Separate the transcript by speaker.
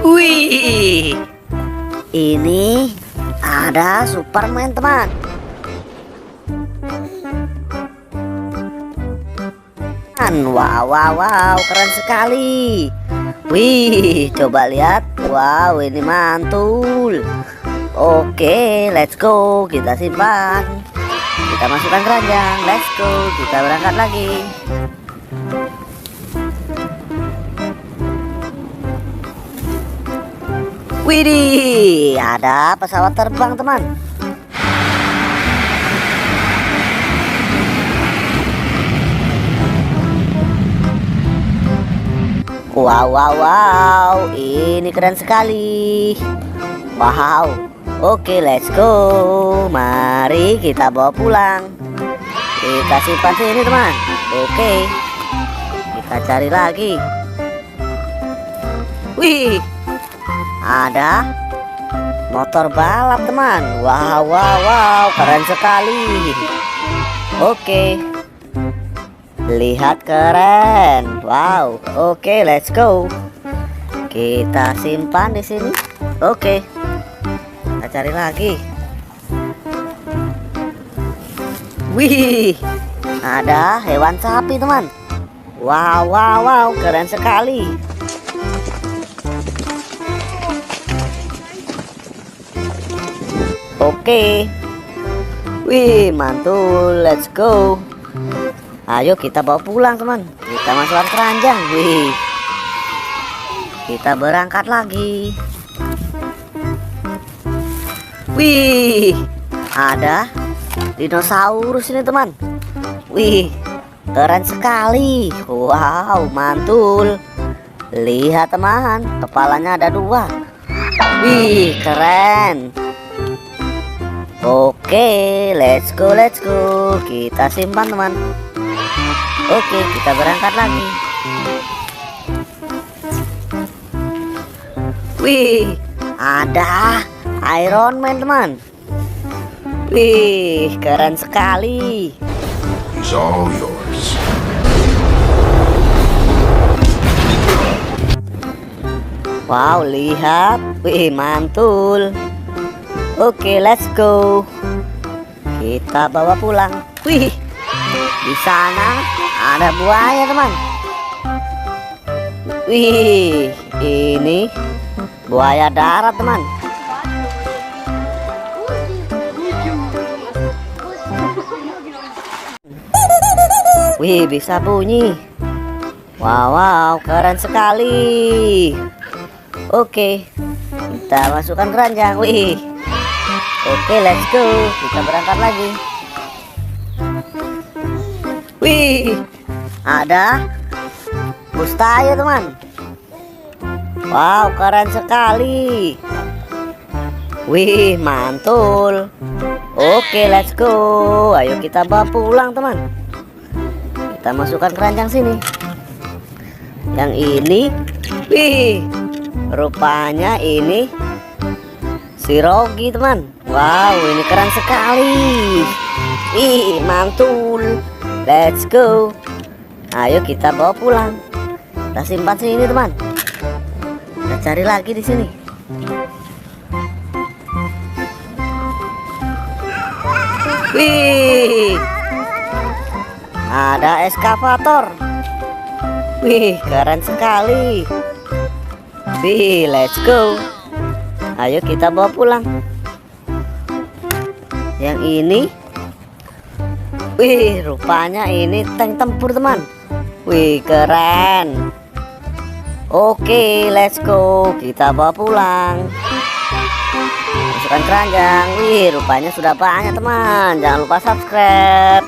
Speaker 1: Wih, ini ada Superman, teman. Wow, wow, wow, keren sekali. Wih, coba lihat. Wow, ini mantul. Oke, let's go. Kita simpan. Kita masukkan keranjang. Let's go. Kita berangkat lagi. Widih, ada pesawat terbang, teman. Wow, wow, wow, ini keren sekali. Wow, oke, let's go. Mari kita bawa pulang. Kita simpan sini, teman. Oke, kita cari lagi. Wih, ada motor balap, teman. Wow, wow, wow, keren sekali. Oke, lihat, keren. Wow, oke, let's go. Kita simpan di sini. Oke, kita cari lagi. Wih, ada hewan sapi, teman. Wow, wow, wow, keren sekali. Oke. Wih, mantul. Let's go. Ayo kita bawa pulang, teman. Kita masukkan keranjang. Wih, kita berangkat lagi. Wih, ada dinosaurus ini, teman. Wih, keren sekali. Wow, mantul. Lihat, teman, kepalanya ada 2. Wih, keren. Oke, let's go, let's go. Kita simpan, teman. Oke, kita berangkat lagi. Wih, ada Iron Man, teman. Wih, keren sekali.
Speaker 2: He's all yours.
Speaker 1: Wow, lihat. Wih, mantul. Oke, let's go. Kita bawa pulang. Wih, di sana ada buaya, teman. Wih, ini buaya darat, teman. Wih, bisa bunyi. Wow, wow, keren sekali. Oke, kita masukkan keranjang. Wih, oke, let's go. Kita berangkat lagi. Wih, ada bus tayar, teman. Wow, keren sekali. Wih, mantul. Oke, let's go. Ayo kita bawa pulang, teman. Kita masukkan keranjang sini. Yang ini, wih, rupanya ini si Rogi, teman. Wow, ini keren sekali. Ih, mantul. Let's go. Ayo kita bawa pulang. Kita simpan sini, teman. Kita cari lagi di sini. Wih, ada eskavator. Wih, keren sekali. Wih, let's go. Ayo kita bawa pulang. Yang ini, wih, rupanya ini tank tempur, teman. Wih, keren. Oke, let's go. Kita bawa pulang. Masukkan keranjang. Wih, rupanya sudah banyak, teman. Jangan lupa subscribe.